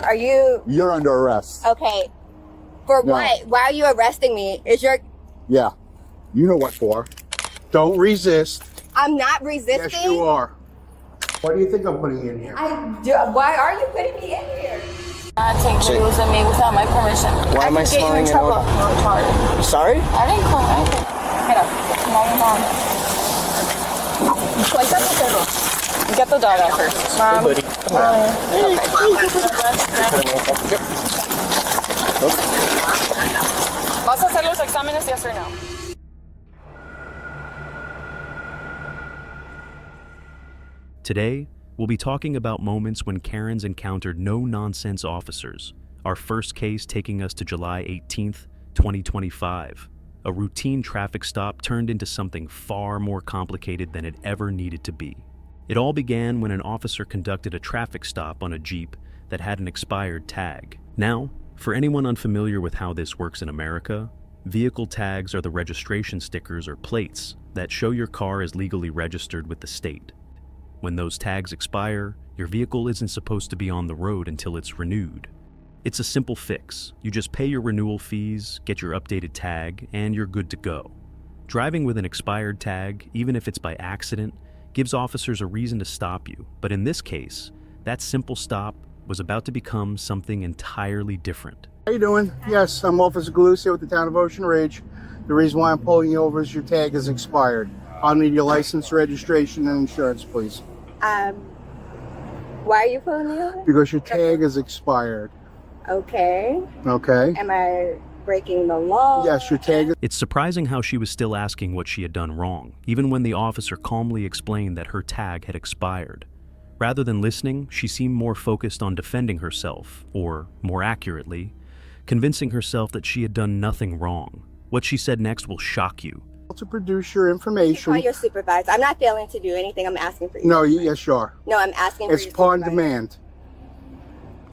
Are you... You're under arrest. Okay. For No. what? Why are you arresting me? Is your... Yeah. You know what for. Don't resist. I'm not resisting. Yes, you are. What do you think I'm putting in here? Why are you putting me in here? Not take videos of me without my permission. Why am I can get you smiling in and trouble. all- You're retarded. Sorry? I didn't call anything. Get up. Come on, come on. Wake up the table. Get the dog out first. Mom. Hey, buddy. ¿Vas a hacer los exámenes, yes or no? Today, we'll be talking about moments when Karens encountered no-nonsense officers, our first case taking us to July 18th, 2025. A routine traffic stop turned into something far more complicated than it ever needed to be. It all began when an officer conducted a traffic stop on a Jeep that had an expired tag. Now, for anyone unfamiliar with how this works in America, vehicle tags are the registration stickers or plates that show your car is legally registered with the state. When those tags expire, your vehicle isn't supposed to be on the road until it's renewed. It's a simple fix. You just pay your renewal fees, get your updated tag, and you're good to go. Driving with an expired tag, even if it's by accident, gives officers a reason to stop you. But in this case, that simple stop was about to become something entirely different. How you doing? Yes, I'm Officer Galus here with the town of Ocean Ridge. The reason why I'm pulling you over is your tag is expired. I'll need your license, registration, and insurance, please. Why are you pulling me over? Because your tag is expired. Okay. Okay? Am I breaking the law? Yes, your tag is... It's surprising how she was still asking what she had done wrong, even when the officer calmly explained that her tag had expired. Rather than listening, she seemed more focused on defending herself, or, more accurately, convincing herself that she had done nothing wrong. What she said next will shock you. to produce your Call information. your supervisor. I'm not failing to do anything. I'm asking for you. No, yes, you are. No, I'm asking It's for your upon supervisor. demand.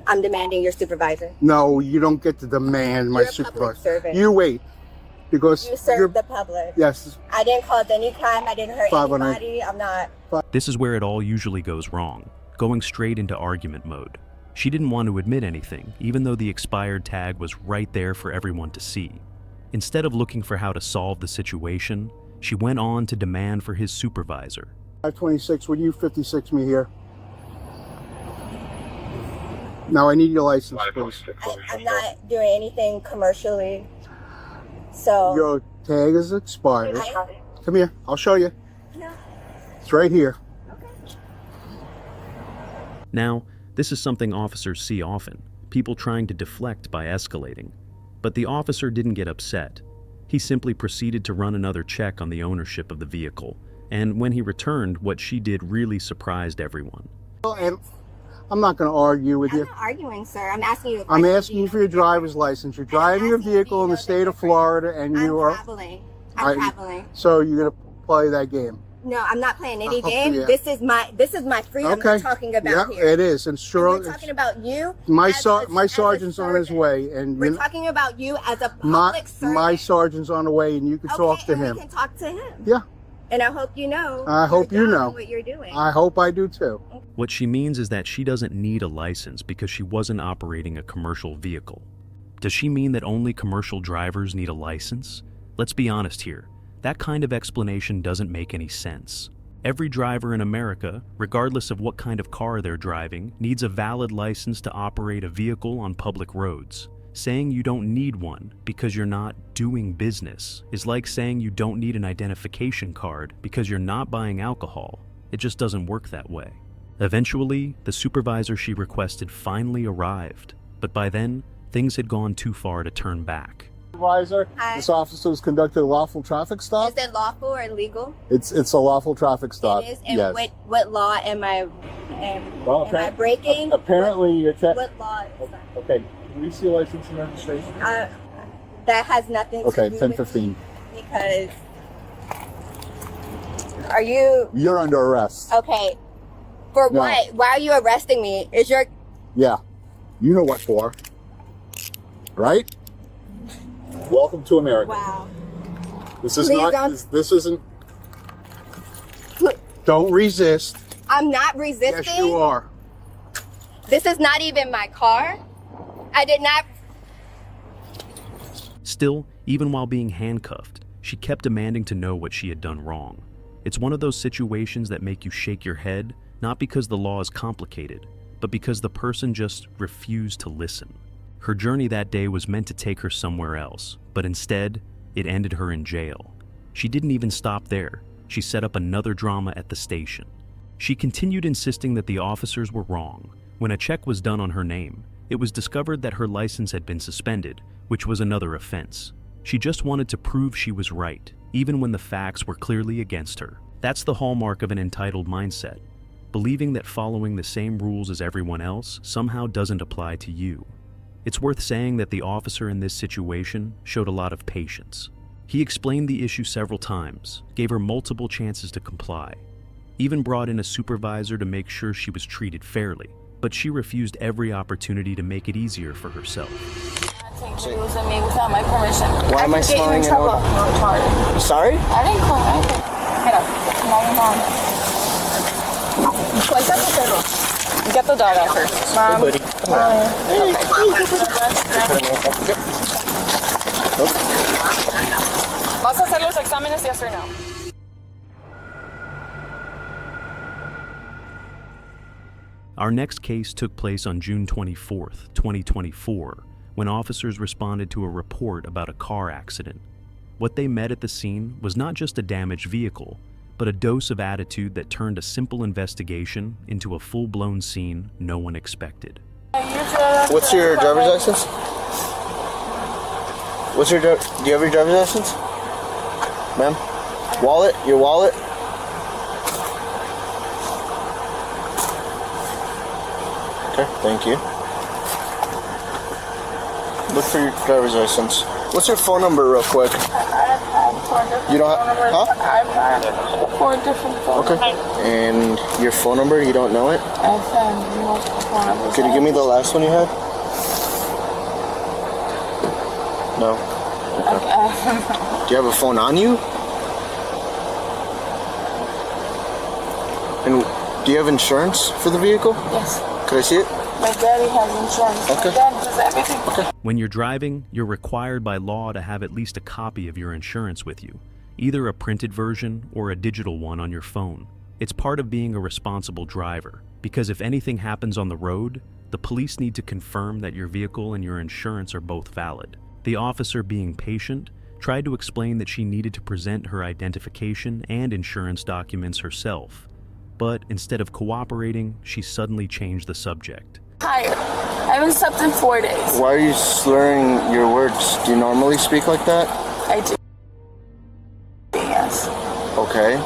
I'm demanding your supervisor. No, you don't get to demand my You're a public supervisor. servant. You wait. Because You serve you're... the public. Yes. I didn't cause any crime. I didn't hurt 500. anybody. I'm not. This is where it all usually goes wrong, going straight into argument mode. She didn't want to admit anything, even though the expired tag was right there for everyone to see. Instead of looking for how to solve the situation, she went on to demand for his supervisor. 526, would you 56 me here? Now I need your license, please. I'm not doing anything commercially. So. Your tag is expired. I, Come here, I'll show you. no. It's right here. Now, this is something officers see often, people trying to deflect by escalating. But the officer didn't get upset. He simply proceeded to run another check on the ownership of the vehicle, and when he returned, what she did really surprised everyone. And I'm not going to argue with I'm you. not arguing, sir. I'm asking you. I'm asking you for your driver's license. You're driving your vehicle in the state of Florida, and you are. Traveling. I'm traveling. So you're going to play that game. No, I'm not playing any Oh, game. yeah. This is my freedom Okay. we're talking about Yeah, here. it is, and And sure. we're talking about you. My as a- my as a sergeant's on his servant. way, and We're you know, talking about you as a my public servant. my sergeant's on the way, and you can talk to and him. We can talk to him. Yeah. And I hope you know. I hope your you job know. and what you're doing. I hope I do too. What she means is that she doesn't need a license because she wasn't operating a commercial vehicle. Does she mean that only commercial drivers need a license? Let's be honest here. That kind of explanation doesn't make any sense. Every driver in America, regardless of what kind of car they're driving, needs a valid license to operate a vehicle on public roads. Saying you don't need one because you're not doing business is like saying you don't need an identification card because you're not buying alcohol. It just doesn't work that way. Eventually, the supervisor she requested finally arrived, but by then, things had gone too far to turn back. Supervisor, Hi. this officer has conducted a lawful traffic stop. Is it lawful or illegal? It's a lawful traffic stop. It is. And yes. what law am I? Well, am I breaking? Apparently, you're What law? Is that? Okay. Can we see your license and registration? That has nothing to Okay, do 10:15. with because. Are you You're under arrest. okay? For No. what? Why are you arresting me? Is your Yeah. You know what for. Right? Welcome to America. wow? This is Please not. don't- This isn't. Don't resist. I'm not resisting. Yes, you are. This is not even my car. I did not. Still, even while being handcuffed, she kept demanding to know what she had done wrong. It's one of those situations that make you shake your head, not because the law is complicated, but because the person just refused to listen. Her journey that day was meant to take her somewhere else, but instead, it ended her in jail. She didn't even stop there. She set up another drama at the station. She continued insisting that the officers were wrong. When a check was done on her name, it was discovered that her license had been suspended, which was another offense. She just wanted to prove she was right, even when the facts were clearly against her. That's the hallmark of an entitled mindset, believing that following the same rules as everyone else somehow doesn't apply to you. It's worth saying that the officer in this situation showed a lot of patience. He explained the issue several times, gave her multiple chances to comply, even brought in a supervisor to make sure she was treated fairly, but she refused every opportunity to make it easier for herself. Using me without my permission. Why am I smelling an odor? Sorry? I didn't call anything. Mira, get the dog out first. Hey, buddy. Come on. ¿Vas a hacer los exámenes, yes or no? Our next case took place on June 24th, 2024, when officers responded to a report about a car accident. What they met at the scene was not just a damaged vehicle, but a dose of attitude that turned a simple investigation into a full-blown scene no one expected. What's your driver's license? Do you have your driver's license? Ma'am? Wallet? Your wallet? Okay, thank you. Look for your driver's license. What's your phone number real quick? I've had 4 different You don't phone have- numbers. huh? I've had 4 different phone Okay. numbers. And your phone number, you don't know it? I've had multiple phone numbers. Could you give me the last one you had? No? Okay. Do you have a phone on you? And do you have insurance for the vehicle? Yes. Could I see it? My daddy has insurance. Okay. My dad does everything. When you're driving, you're required by law to have at least a copy of your insurance with you, either a printed version or a digital one on your phone. It's part of being a responsible driver, because if anything happens on the road, the police need to confirm that your vehicle and your insurance are both valid. The officer, being patient, tried to explain that she needed to present her identification and insurance documents herself. But instead of cooperating, she suddenly changed the subject. Tired. I haven't slept in 4 days. Why are you slurring your words? Do you normally speak like that? I do. Yes. Okay.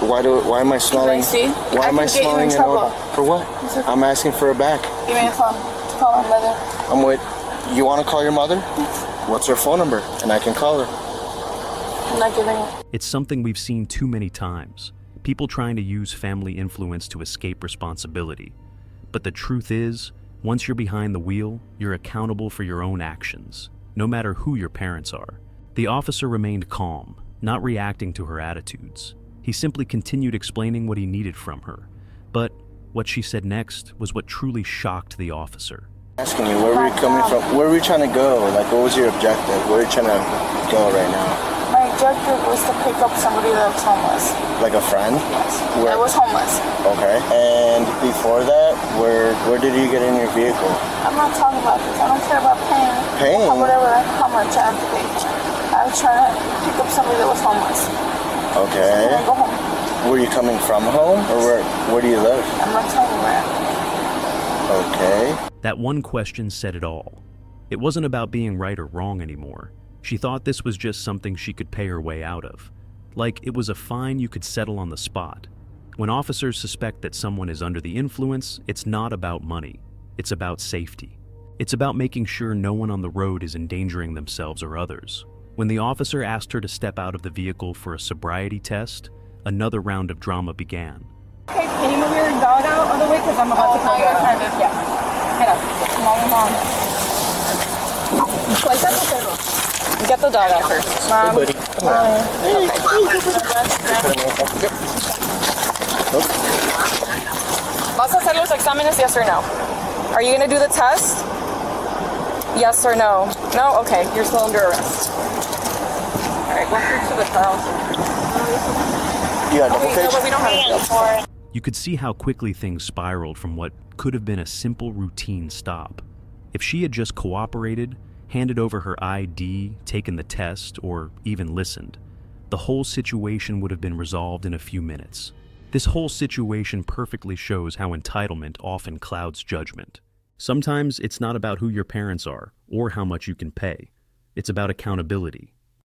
Why am I smelling? see? Why I am I can get you in smelling an trouble. odor? For what? It's okay. I'm asking for a back. Give me a phone to call my mother. I'm with. You want to call your mother? What's her phone number? And I can call her. I'm not giving it. It's something we've seen too many times. People trying to use family influence to escape responsibility. But the truth is, once you're behind the wheel, you're accountable for your own actions, no matter who your parents are. The officer remained calm, not reacting to her attitudes. He simply continued explaining what he needed from her. But what she said next was what truly shocked the officer. Asking you, where were you coming from? Where were you trying to go? Like, what was your objective? Where are you trying to go right now? My objective was to pick up somebody that was homeless. Like a friend? Yes. Where? I was homeless. Okay. And before that, where did you get in your vehicle? I'm not talking about this. I don't care about paying. Paying? Whatever, how much I have to pay. I was trying to pick up somebody that was homeless. Okay. And I go home. Were you coming from home, or where do you live? I'm not telling you where. Okay. That one question said it all. It wasn't about being right or wrong anymore. She thought this was just something she could pay her way out of. Like it was a fine you could settle on the spot. When officers suspect that someone is under the influence, it's not about money. It's about safety. It's about making sure no one on the road is endangering themselves or others. When the officer asked her to step out of the vehicle for a sobriety test, another round of drama began. Okay, can you move your dog out of the way? Because I'm about to call you. Yeah. Get the dog out first. Hey, buddy. Come on. ¿Vas a hacer los exámenes, yes or no? Are you gonna do the test? Yes or no? No? Okay, you're still under arrest. Alright, go through to the car. You got double No, page? but we don't have it. You could see how quickly things spiraled from what could have been a simple routine stop. If she had just cooperated, handed over her ID, taken the test, or even listened, the whole situation would have been resolved in a few minutes. This whole situation perfectly shows how entitlement often clouds judgment. Sometimes it's not about who your parents are or how much you can pay. It's about accountability.